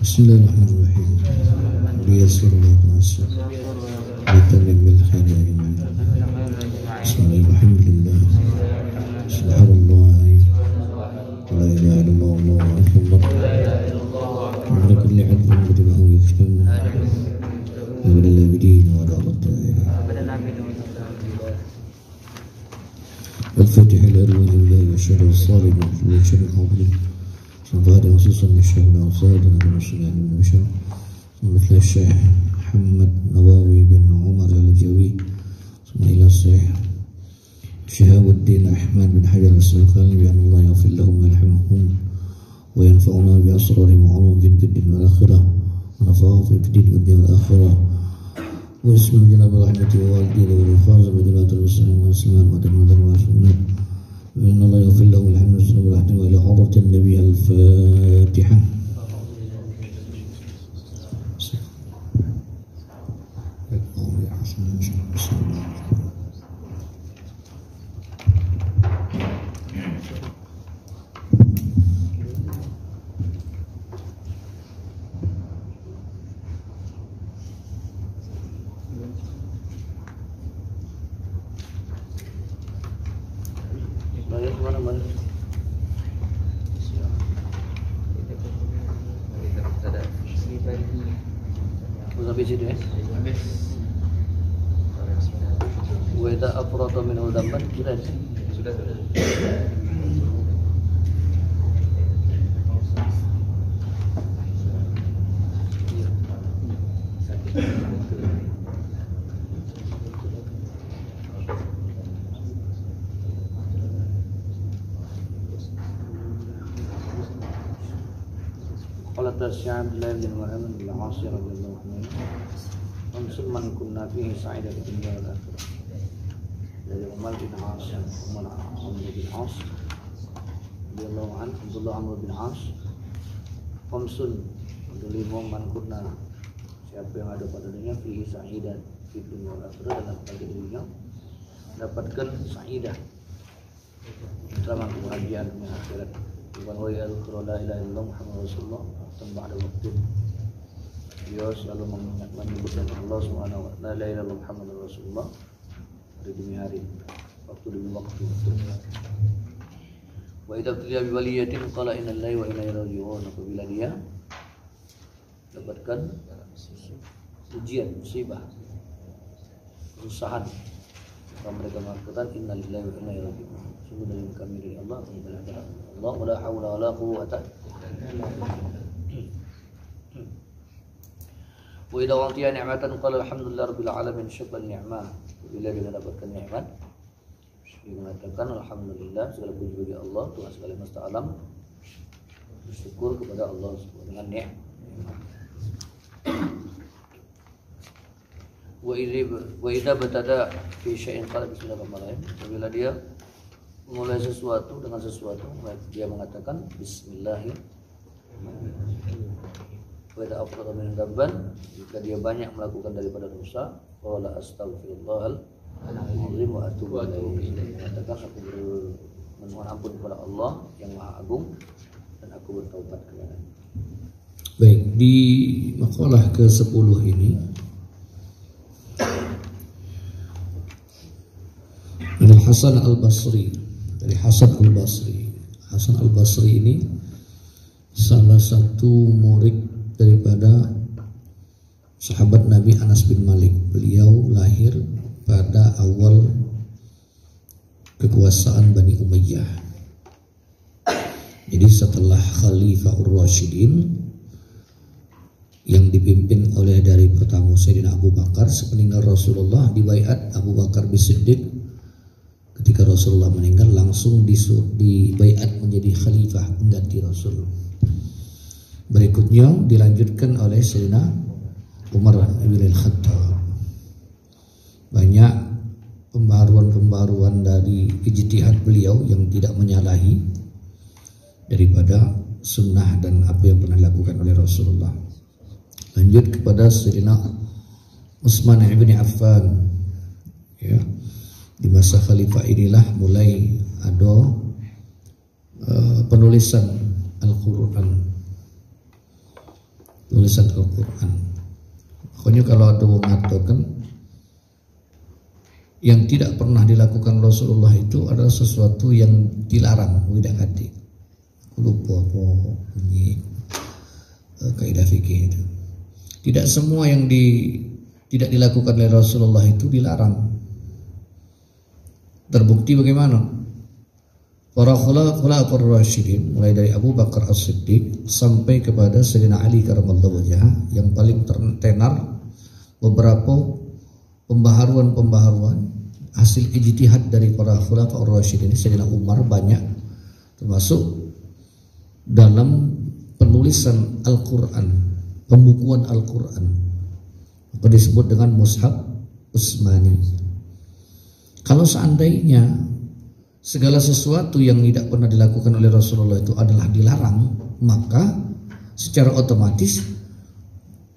Bismillahirrahmanirrahim. Biasirullah Bitamim bil khairi ajma'in. Bismillahirrahmanirrahim. Subhanallah. La ilaha illallah Allahu akbar. Ala kulli halin bid'ah yaftam. Wa lil abidin wa la الفاتح الأرواح لله وشر الصالح وشر الحاضرين صدق خصوصا للشيخ الأوصاد ورسول الله من بشر مثل الشيخ محمد نواوي بن عمر الجوي ثم إلى الشيخ شهاب الدين أحمد بن حجر السلقاني بأن الله يغفر لهم ويرحمهم وينفعنا بأسرارهم وعلوم في الدين والآخرة ونفعهم في الدين والدين والآخرة واسم جناب رحمة والدين والفاز بجنات المسلمين والسلام والدين والسنة وإن الله يغفر له الحمد والصلاة وإلى حضرة النبي الفاتحة. Habis itu ya? Habis. Wa idza afrata minhu dhanban sudah. قالت الشعب لا يمكن وأمن بالعاصي رضي الله عنه وانصر من كنا فيه سعيدا في الدنيا والآخرة. dari Umar bin As, Umar bin As radhiyallahu anhu, Abdullah Amr bin As, Famsun menerima man kunna, siapa yang ada pada dunia fihi sa'idan fi dunya wal akhirah, dalam bagi dirinya dapatkan sa'idah, selamat kebahagiaan dunia akhirat. Bukan wa yadhkuru la ilaha illallah Muhammadur Rasulullah tambah ada waktu. Dia selalu menyebutkan Allah Subhanahu wa ta'ala, la ilaha illallah Muhammadur Rasulullah hari demi hari, waktu demi waktu. Wa idza tuliya bi waliyatin qala inna lillahi wa inna ilaihi raji'un. Apabila dia dapatkan ujian, musibah, kesusahan, maka mereka mengatakan inna lillahi wa inna ilaihi raji'un. Sungguh dari kami dari Allah, Allah wala haula wala quwwata. Wa idza utiya ni'matan qala alhamdulillah rabbil alamin syukran ni'mah. Bila dia mendapatkan nikmat, dia mengatakan alhamdulillah, segala puji bagi Allah Tuhan segala semesta alam, bersyukur kepada Allah dengan nikmat. Wa idza batada fi syai'in qala bismillahirrahmanirrahim. Apabila dia memulai sesuatu dengan sesuatu, dia mengatakan bismillahirrahmanirrahim. Wa idza afrada min dzamban, jika dia banyak melakukan daripada dosa, qala astaghfirullahal azim wa atubu ilaihi. Mengatakan aku memohon ampun kepada Allah yang Maha Agung dan aku bertaubat kepadanya. Baik, di makalah ke-10 ini dari Hasan Al-Basri, dari Hasan Al-Basri. Hasan Al-Basri ini salah satu murid daripada sahabat Nabi Anas bin Malik. Beliau lahir pada awal kekuasaan Bani Umayyah. Jadi setelah Khalifah Ar-Rasyidin yang dipimpin oleh dari pertama Sayyidina Abu Bakar, sepeninggal Rasulullah dibaiat Abu Bakar Bis-Siddiq. Ketika Rasulullah meninggal langsung dibaiat menjadi khalifah pengganti Rasul. Berikutnya dilanjutkan oleh Sayyidina Umar bin Al-Khattab. Banyak pembaruan-pembaruan dari ijtihad beliau yang tidak menyalahi daripada sunnah dan apa yang pernah dilakukan oleh Rasulullah. Lanjut kepada Sayyidina Utsman bin Affan. Ya, di masa khalifah inilah mulai ada penulisan Al-Quran. tulisan Al-Quran. Pokoknya kalau ada orang mengatakan yang tidak pernah dilakukan Rasulullah itu adalah sesuatu yang dilarang, tidak hati. Aku lupa apa bunyi kaidah fikih itu. Tidak semua yang tidak dilakukan oleh Rasulullah itu dilarang. Terbukti bagaimana? Para khulafaur rasyidin mulai dari Abu Bakar As-Siddiq sampai kepada Sayyidina Ali karramallahu wajhah yang paling tenar beberapa pembaharuan hasil ijtihad dari para khulafaur rasyidin. Sayyidina Umar banyak termasuk dalam penulisan Al-Quran, pembukuan Al-Quran, apa disebut dengan Mushaf Utsmani. Kalau seandainya segala sesuatu yang tidak pernah dilakukan oleh Rasulullah itu adalah dilarang, maka secara otomatis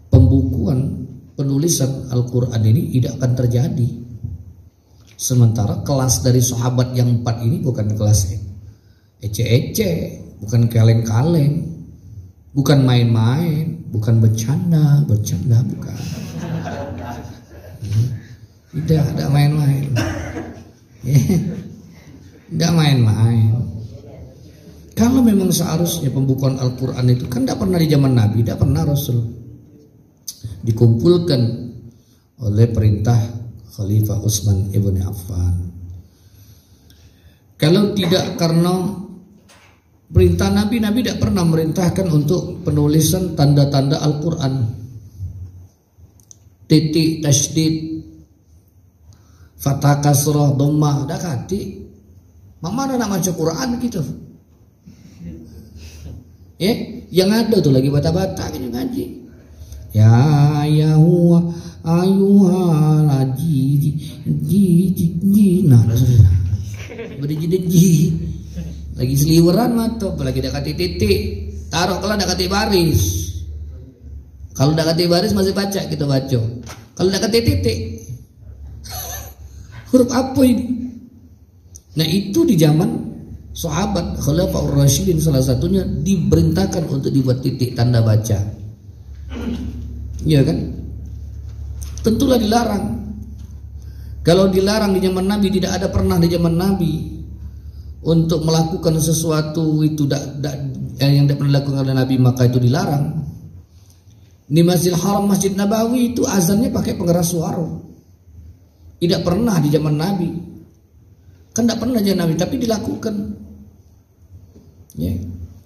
pembukuan penulisan Al-Quran ini tidak akan terjadi. Sementara kelas dari sahabat yang 4 ini bukan kelas ece-ece, bukan kaleng-kaleng, bukan main-main, bukan bercanda bukan. Tidak main-main. Tidak main-main. Kalau memang seharusnya pembukuan Al-Quran itu kan tidak pernah di zaman Nabi, tidak pernah Rasul, dikumpulkan oleh perintah Khalifah Utsman ibn Affan. Kalau tidak karena perintah Nabi, Nabi tidak pernah merintahkan untuk penulisan tanda-tanda Al-Quran, titik, tasydid, fathah, kasrah, dhammah, dah kati. Mana nak baca Quran gitu? Yang ada tuh lagi bata-bata gitu ngaji. Ya huwa ayuhalaji ji. Nah, sudah. Berji lagi seliweran mata, apalagi dah kati titik. Taruh kalau dah kati baris. Kalau dah kati baris masih baca kita baca. Kalau dah kati titik, huruf apa ini? Nah itu di zaman sahabat Khulafaur Rasyidin salah satunya diperintahkan untuk dibuat titik tanda baca. Iya kan? Tentulah dilarang. Kalau dilarang di zaman Nabi, tidak ada pernah di zaman Nabi untuk melakukan sesuatu itu yang tidak pernah dilakukan oleh Nabi, maka itu dilarang. Di Masjidil Haram, Masjid Nabawi itu azannya pakai pengeras suara. Tidak pernah di zaman Nabi. Kan tidak pernah aja Nabi, tapi dilakukan. Ya.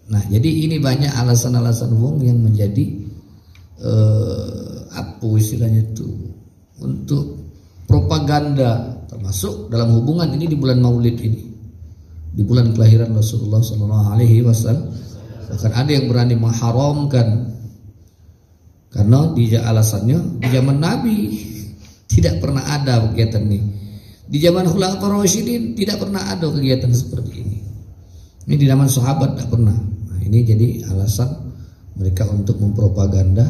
Nah, jadi ini banyak alasan-alasan wong yang menjadi apa istilahnya itu untuk propaganda, termasuk dalam hubungan ini di bulan Maulid ini, di bulan kelahiran Rasulullah SAW. Bahkan ada yang berani mengharamkan karena alasannya di zaman Nabi tidak pernah ada kegiatan ini. Di zaman Khulafaur Rasyidin tidak pernah ada kegiatan seperti ini. Ini di zaman sahabat tidak pernah. Nah, ini jadi alasan mereka untuk mempropaganda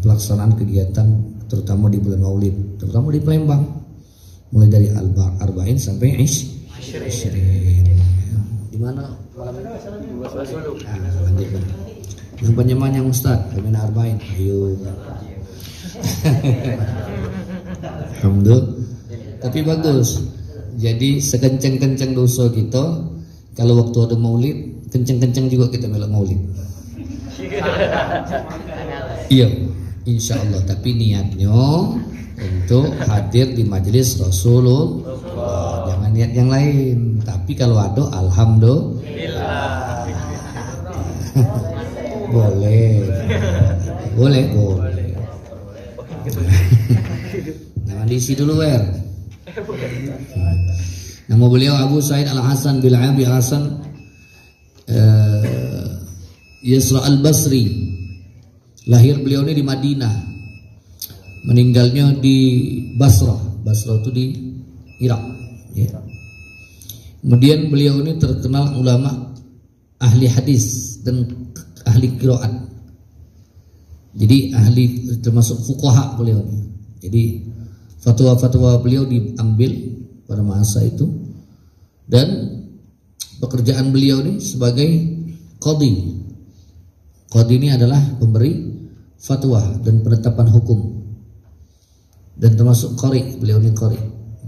pelaksanaan kegiatan terutama di bulan Maulid, terutama di Palembang, mulai dari Arba'in sampai Ishrin. Di mana malam ini? Lanjutkan. Yang penyemanya Ustaz, Amin Arba'in. Ayo. Alhamdulillah. Tapi bagus. Jadi sekencang-kencang dosa kita, kalau waktu ada Maulid, kencang-kencang juga kita melok Maulid. Iya, insya Allah. Tapi niatnya untuk hadir di majelis Rasulullah, jangan niat yang lain. Tapi kalau ada, alhamdulillah. boleh. Nah, diisi dulu Nama beliau Abu Sa'id Al-Hasan bin Abi Hasan Yasra Al-Basri. Lahir beliau ini di Madinah, meninggalnya di Basrah. Basrah itu di Irak, ya. Kemudian beliau ini terkenal ulama ahli hadis dan ahli qiraat. Jadi ahli termasuk fuqaha beliau ini. Jadi fatwa-fatwa beliau diambil pada masa itu, dan pekerjaan beliau ini sebagai qadhi, Qadhi ini adalah pemberi fatwa dan penetapan hukum, dan termasuk qari, beliau ini qari.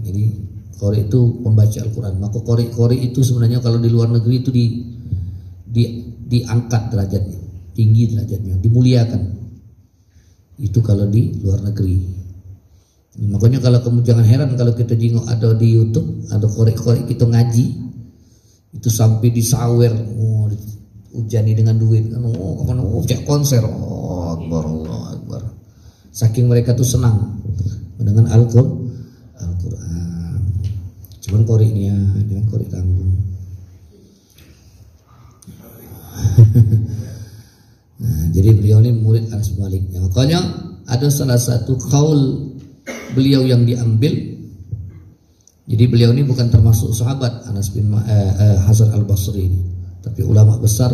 Jadi qari itu pembaca Al-Quran. Maka qari itu sebenarnya kalau di luar negeri itu diangkat derajatnya, tinggi derajatnya, dimuliakan. Itu kalau di luar negeri. Makanya kalau kamu jangan heran kalau kita jenguk ada di YouTube, ada qari kita ngaji itu sampai disawer, ujani dengan duit, cek konser, Akbar, Allah Akbar. Saking mereka tuh senang dengan Al-Quran. Cuman qari'nya jangan qari tanggung. Nah, jadi beliau ini murid Anas bin Malik. Makanya ada salah satu qaul beliau yang diambil. Jadi beliau ini bukan termasuk sahabat Anas bin Hasan al-Basri ini, tapi ulama besar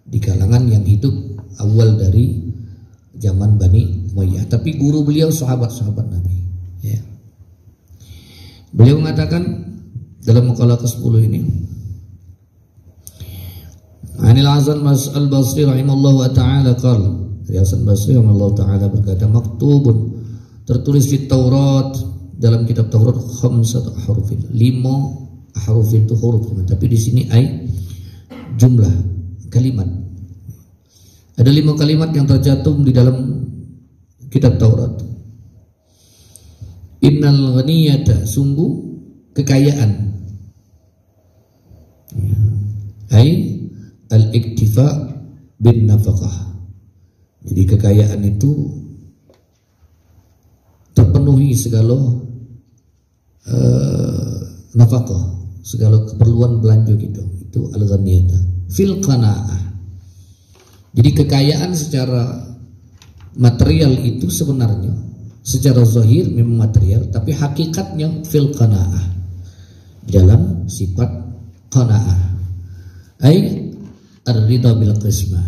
di kalangan yang hidup awal dari zaman Bani Umayyah. Tapi guru beliau sahabat-sahabat Nabi. Ya. Beliau mengatakan dalam makalah ke-10 ini, Anil Hasan al-Basri rahimallahu ta'ala qala, dari Hasan Basri rahimallahu ta'ala berkata, maktubun, tertulis di Taurat, dalam kitab Taurat, 5 harufin, 5 harufin itu huruf, tapi di sini jumlah kalimat. Ada 5 kalimat yang tercantum di dalam kitab Taurat. Innal ghaniyata, sungguh kekayaan, al-iktifa bin nafaqah. Jadi kekayaan itu terpenuhi segala nafkah, segala keperluan belanja gitu. Itu al-ghaniyah fil qanaah. Jadi kekayaan secara material itu sebenarnya secara zahir memang material, tapi hakikatnya fil qanaah, dalam sifat qanaah. Ar-ridha bil qismah.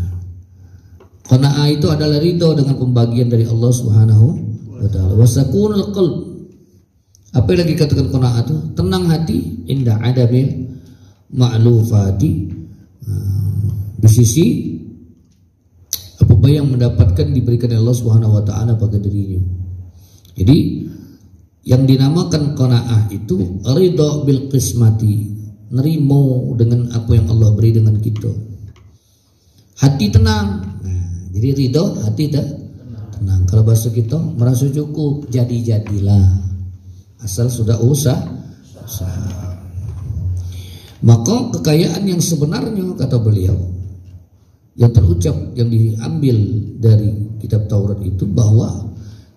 Qanaah itu adalah ridha dengan pembagian dari Allah Subhanahu wa taala. Wasakunul qalb. Apa yang lagi katakan qanaah itu? Tenang hati inda adabil ma'lufati. Di sisi apa yang mendapatkan diberikan oleh Allah Subhanahu wa taala pada dirinya. Jadi yang dinamakan qanaah itu ridha bil qismati, nerimo dengan apa yang Allah beri dengan kita. Hati tenang. Nah, jadi ridha hati tenang. Kalau bahasa kita merasa cukup, jadi-jadilah. Asal sudah usaha. Maka kekayaan yang sebenarnya, kata beliau, yang terucap, yang diambil dari kitab Taurat itu, bahwa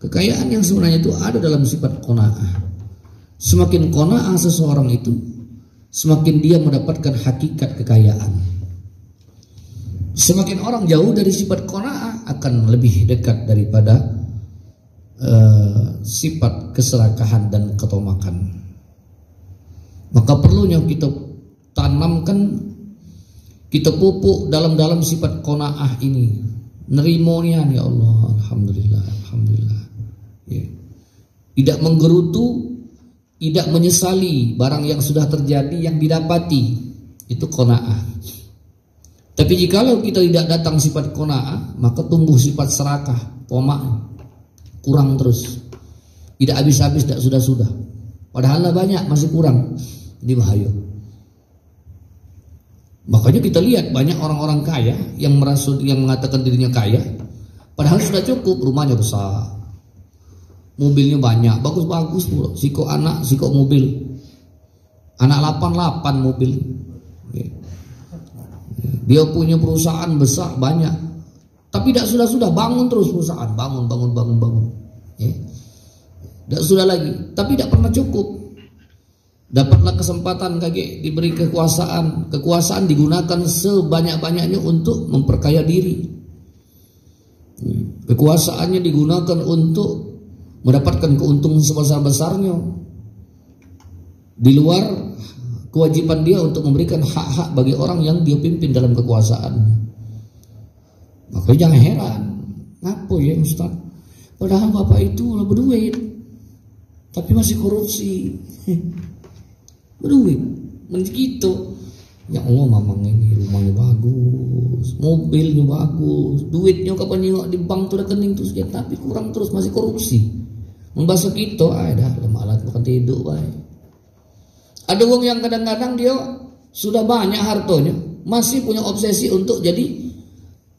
kekayaan yang sebenarnya itu ada dalam sifat qanaah. Semakin qanaah seseorang itu, semakin dia mendapatkan hakikat kekayaan. Semakin orang jauh dari sifat qanaah, akan lebih dekat daripada sifat keserakahan dan ketomakan. Maka perlunya kita tanamkan, kita pupuk dalam sifat qanaah ini. Nerimonya, ya Allah, alhamdulillah, alhamdulillah. Ya. Tidak menggerutu, tidak menyesali barang yang sudah terjadi, yang didapati. Itu qanaah. Tapi jikalau kita tidak datang sifat qanaah, maka tumbuh sifat serakah, tamak, kurang terus. Tidak habis-habis, tidak sudah-sudah. Padahal banyak, masih kurang. Ini bahaya. Makanya kita lihat banyak orang-orang kaya yang mengatakan dirinya kaya, padahal sudah cukup, rumahnya besar, mobilnya banyak, bagus-bagus pula. Siko anak, siko mobil. Anak 8 mobil. Dia punya perusahaan besar banyak, tapi tidak sudah bangun terus perusahaan, bangun. Ya. Tidak sudah lagi, tapi tidak pernah cukup. Dapatlah kesempatan kaki diberi kekuasaan digunakan sebanyak-banyaknya untuk memperkaya diri. Kekuasaannya digunakan untuk mendapatkan keuntungan sebesar-besarnya, di luar kewajiban dia untuk memberikan hak-hak bagi orang yang dia pimpin dalam kekuasaan. Makanya jangan heran, ngapa ya Ustaz? Padahal bapak itu berduit, tapi masih korupsi. Berduit, begitu. Ya Allah, mamang ini rumahnya bagus, mobilnya bagus, duitnya kapan nengok di bank tuh rekening tuh sekian, tapi kurang terus, masih korupsi. Membahas kita, dah lemah alat bukan tidur baik. Ada wong yang kadang-kadang dia sudah banyak hartanya, masih punya obsesi untuk jadi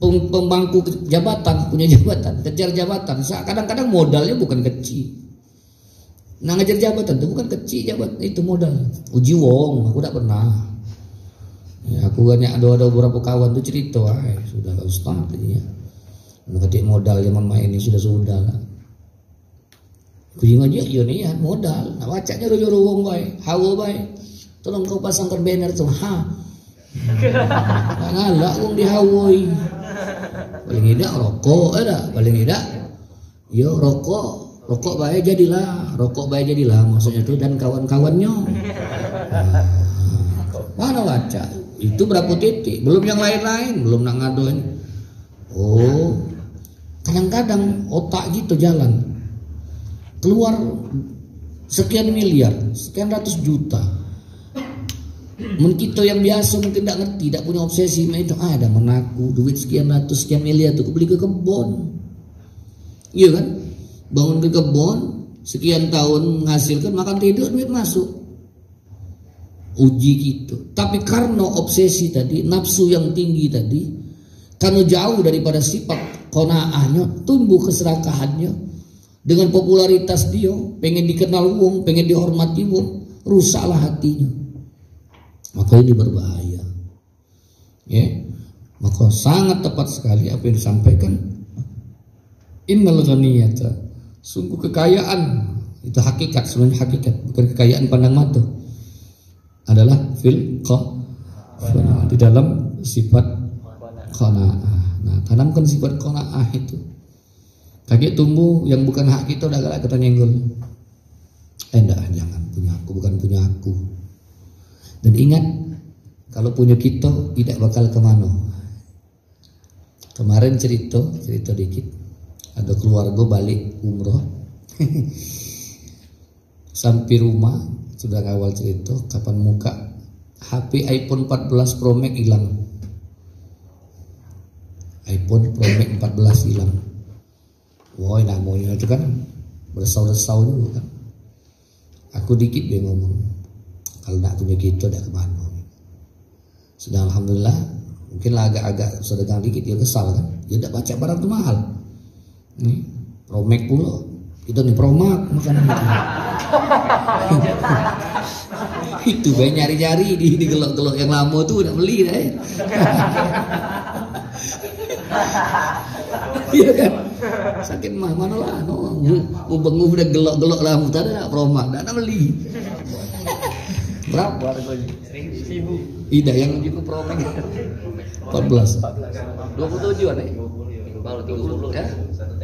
pembangku jabatan, punya jabatan, kejar jabatan. Kadang-kadang modalnya bukan kecil. Nah, ngejar jabatan itu bukan kecil, jabatan itu modal. Uji wong, aku tidak pernah. Ya, aku banyak ada beberapa kawan tuh cerita, sudah gak ustaz tadinya. Ngetik modal zaman main ini sudah lah. Kujing aja iya nih ya modal. Nah bacanya rojo wong baik, hawa baik. Tolong kau pasangkan banner tuh, ha. Nah, ngalak wong dihawoi. Paling tidak rokok ada, paling tidak. Yo rokok baik jadilah, maksudnya tuh dan kawan-kawannya. Nah, mana baca? Itu berapa titik? Belum yang lain-lain, belum nak ngadoin. Oh, kadang-kadang otak gitu jalan. Keluar sekian miliar, sekian ratus juta. Mungkin kita yang biasa mungkin tidak ngerti, tidak punya obsesi, itu ada menaku duit sekian ratus sekian miliar tuh beli ke kebun. Iya kan? Bangun ke kebun, sekian tahun menghasilkan, makan tidur duit masuk. Uji gitu. Tapi karena obsesi tadi, nafsu yang tinggi tadi, karena jauh daripada sifat qanaahnya, tumbuh keserakahannya, dengan popularitas dia, pengen dikenal wong, pengen dihormati wong, rusaklah hatinya. Maka ini berbahaya. Ya. Maka sangat tepat sekali apa yang disampaikan. Innal ghaniyata, sungguh kekayaan, itu hakikat, sebenarnya hakikat, bukan kekayaan pandang mata. Adalah fil qanaah, di dalam sifat qanaah. Nah, tanamkan sifat qanaah itu. Kaki tumbuh yang bukan hak kita udah galak kita nyenggol. Enggak, jangan punya aku, bukan punya aku. Dan ingat, kalau punya kita tidak bakal kemana. Kemarin cerita dikit. Ada keluarga balik umroh. Sampai rumah sudah awal cerita, kapan muka HP iPhone 14 Pro Max hilang. iPhone Pro Max 14 hilang. Woi, namanya itu kan bersau-resau dulu kan. Aku dikit dia ngomong, kalau nak punya kita dah kemana. Sudah alhamdulillah, mungkin lah agak sedang dikit dia kesal kan. Dia tak baca barang tu mahal. Nih Pro Max pula. Kita nih Pro Max macam itu. Itu baik nyari-nyari di gelok-gelok yang lama tuh udah beli dah. Iya kan? Sakit mah mana lah, mau bengu udah gelok-gelok lah, tadi nak Pro Max, dah nak beli. Berapa harganya? 1.000. Ida yang juga Pro Max 14. 27 nih. Baru 30 ya.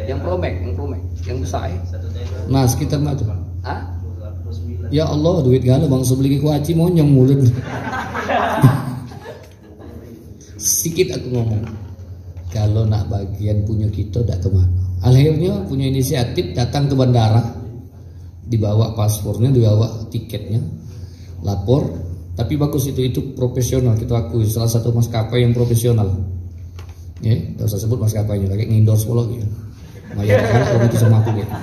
Yang Pro Max, yang besar. Nah, sekitar macam. Hah? Ya Allah, duit galau bangsa beli kuaci monyong mulut. Sedikit aku ngomong. Kalau nak bagian punya kita tidak kemana. Akhirnya punya inisiatif datang ke bandara, dibawa paspornya, dibawa tiketnya, lapor. Tapi bagus itu profesional, kita akui salah satu maskapai yang profesional. Ya, tidak usah sebut maskapainya, lagi ngendorse pula gitu. Mayat kalau itu sama aku gitu.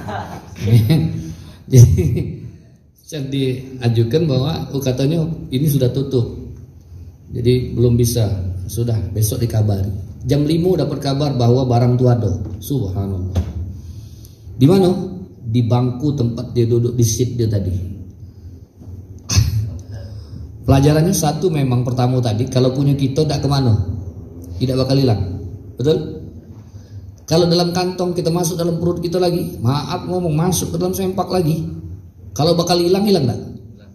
Jadi diajukan bahwa katanya ini sudah tutup, jadi belum bisa. Sudah besok dikabari. Jam 5 dapat kabar bahwa barang itu ada. Subhanallah. Di mana? Di bangku tempat dia duduk, di seat dia tadi. Pelajarannya satu memang pertama tadi, kalau punya kita tidak kemana, tidak bakal hilang. Betul? Kalau dalam kantong kita masuk dalam perut kita lagi, maaf ngomong masuk ke dalam sempak lagi. Kalau bakal hilang enggak?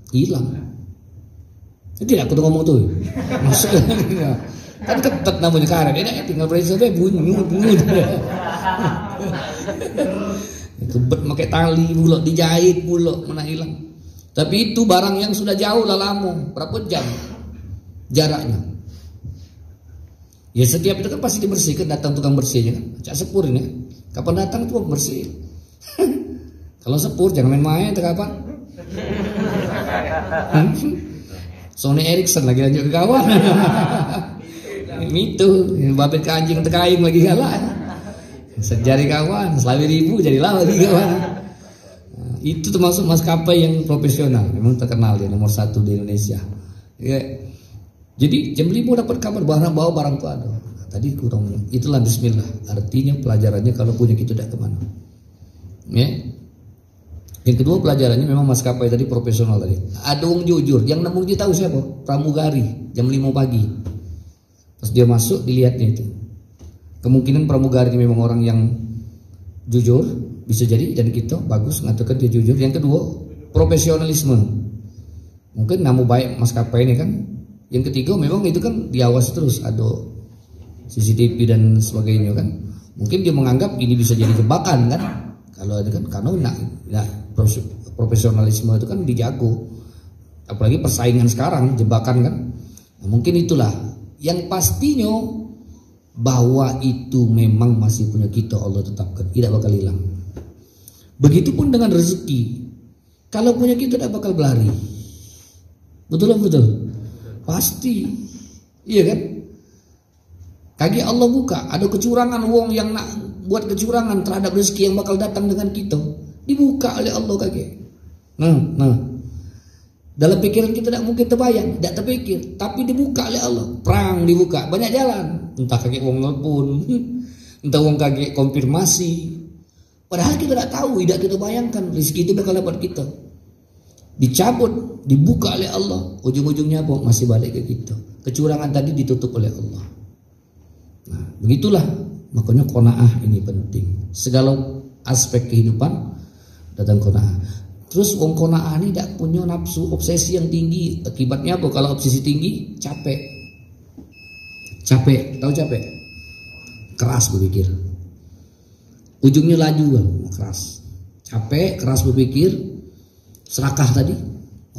Hilang. Tidak aku tuh ngomong tuh. Masuk. Kan ketat namanya karet, enak tinggal berisi bunyi. Kebet pakai tali pula, dijahit pula, mana hilang. Tapi itu barang yang sudah jauh lah lama, berapa jam jaraknya. Ya setiap itu kan pasti dibersihkan, datang tukang bersihnya kan. Cak sepur ini, kapan datang tuh bersih. Kalau sepur jangan main-main, kapan? Sony Ericsson lagi lanjut ke kawan. Itu babet ke anjing tekaing lagi galak. Sejari kawan, selawi ribu jadilah lagi kawan. Itu termasuk maskapai yang profesional, memang terkenal dia nomor 1 di Indonesia. Ya. Jadi jam 5 dapat kabar bawa barang tuh ada. Tadi kurang, itulah bismillah. Artinya pelajarannya kalau punya kita tidak kemana. Ya. Yang kedua pelajarannya memang maskapai tadi profesional tadi. Ada orang jujur, yang nemu dia tahu siapa? Pramugari jam 5 pagi. Pas dia masuk dilihatnya itu. Kemungkinan pramugari ini memang orang yang jujur, bisa jadi, dan kita bagus ngatakan dia jujur. Yang kedua profesionalisme. Mungkin namu baik maskapai ini kan. Yang ketiga memang itu kan diawas terus, ada CCTV dan sebagainya kan. Mungkin dia menganggap ini bisa jadi jebakan kan. Kalau itu kan karena profesionalisme itu kan dijago. Apalagi persaingan sekarang jebakan kan. Nah, mungkin itulah yang pastinya bahwa itu memang masih punya kita, Allah tetapkan, tidak bakal hilang. Begitupun dengan rezeki. Kalau punya kita tidak bakal berlari. Betul betul. Pasti. Iya kan? Kaki Allah buka, ada kecurangan wong yang nak buat kecurangan terhadap rezeki yang bakal datang dengan kita, dibuka oleh Allah kaki. Nah. Dalam pikiran kita tidak mungkin terbayang, tidak terpikir, tapi dibuka oleh Allah. Perang dibuka, banyak jalan. Entah kaki wong nelpon, entah wong kaki konfirmasi. Padahal kita tidak tahu, tidak kita bayangkan rezeki itu bakal dapat kita. Dicabut, dibuka oleh Allah. Ujung-ujungnya apa? Masih balik ke kita. Kecurangan tadi ditutup oleh Allah. Nah, begitulah. Makanya qanaah ini penting. Segala aspek kehidupan datang qanaah. Terus wong qanaah ini tidak punya nafsu obsesi yang tinggi. Akibatnya apa? Kalau obsesi tinggi, capek. Capek, tahu capek? Keras berpikir. Ujungnya laju kan, keras. Capek, keras berpikir, serakah tadi.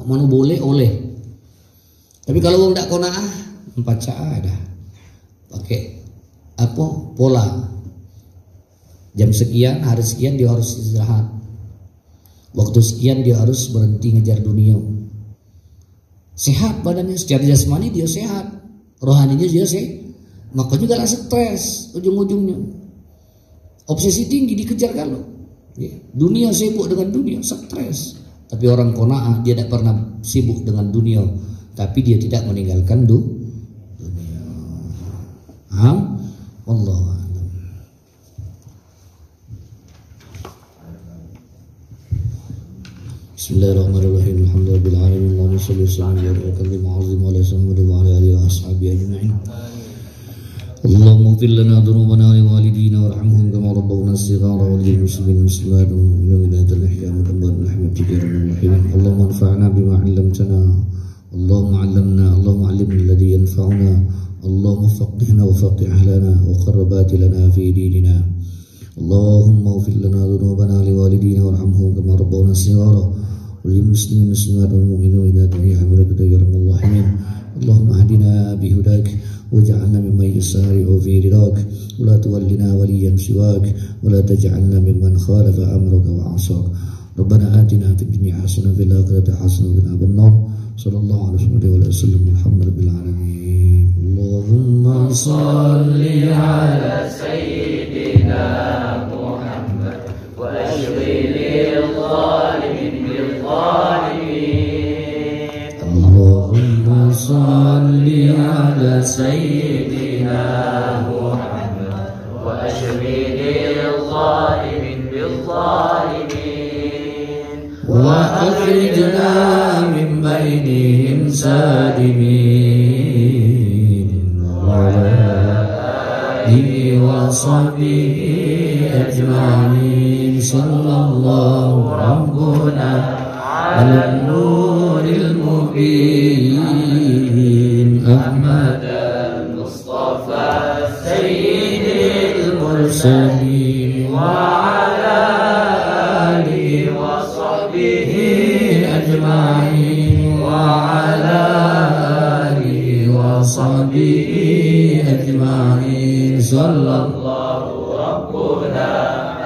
Mana boleh, oleh. Tapi kalau wong tidak qanaah, baca ada. Pakai apa? Pola. Jam sekian, hari sekian dia harus istirahat. Waktu sekian dia harus berhenti ngejar dunia. Sehat badannya, secara jasmani dia sehat, rohaninya dia sehat. Makanya gak stres ujung-ujungnya. Obsesi tinggi dikejar kalau. Dunia sibuk dengan dunia, stres. Tapi orang qanaah dia tidak pernah sibuk dengan dunia, tapi dia tidak meninggalkan dunia. Paham? Wallahu a'lam. Bismillahirrahmanirrahim. Alhamdulillahirabbil alamin. Allahumma shalli wa sallim ala karim azim wa ala sayyidina wa ala alihi wa ashabihi ajma'in. Allahumma ighfir lana dhunubana wa liwalidina warhamhum kama rabbawna shighara wa lil muslimin muslimat wal mu'minat al ahya wa amwat rahmatika ya rabbal alamin. Allahumma anfa'na bima 'allamtana. Allahumma 'allimna, Allahumma 'allimna alladhi yanfa'una. Allahumma faqihna wa faqih ahlana wa qarrabat lana fi dinina. Allahumma ighfir lana dhunubana wa liwalidina warhamhum kama rabbawna shighara wa lil muslimin muslimat wal mu'minat al ahya wa amwat ya rabbal alamin. Allahumma hdina bihudak waj'alna mimman yusari'u fi ridak wa la tuwallina waliyan siwak wa la taj'alna mimman khalafa amraka wa 'asak. Rabbana atina fid dunya hasanah wa fil akhirati hasanah wa qina adhaban nar. Sallallahu alaihi wa sallam. Alhamdulillahil alamin. Allahumma shalli ala sayyidina Muhammad wa ashfi lil zalimin bil zalimin. Allahumma shalli ala sayyidina Muhammad wa ashfi lil zalimin bil zalimin. Wa akhrijna min bainihim salimin. Wa alihi wa sahbihi ajma'in. Sallallahu rabbuna ala nuril mubin Ahmad al-Mustafa sayyidil mursalin wa ala alihi wa sahbihi ajma'in wa ala alihi wa sahbihi ajma'in. Sallallahu rabbuna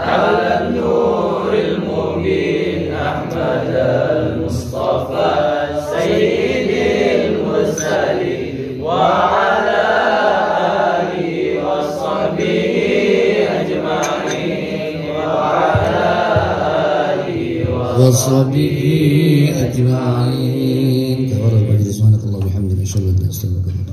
ala nuril mubin Ahmad al-Mustafa sayyidil وصحبه أجمعين. سبحانك اللهم وبحمدك أشهد أن لا إله إلا أنت أستغفرك.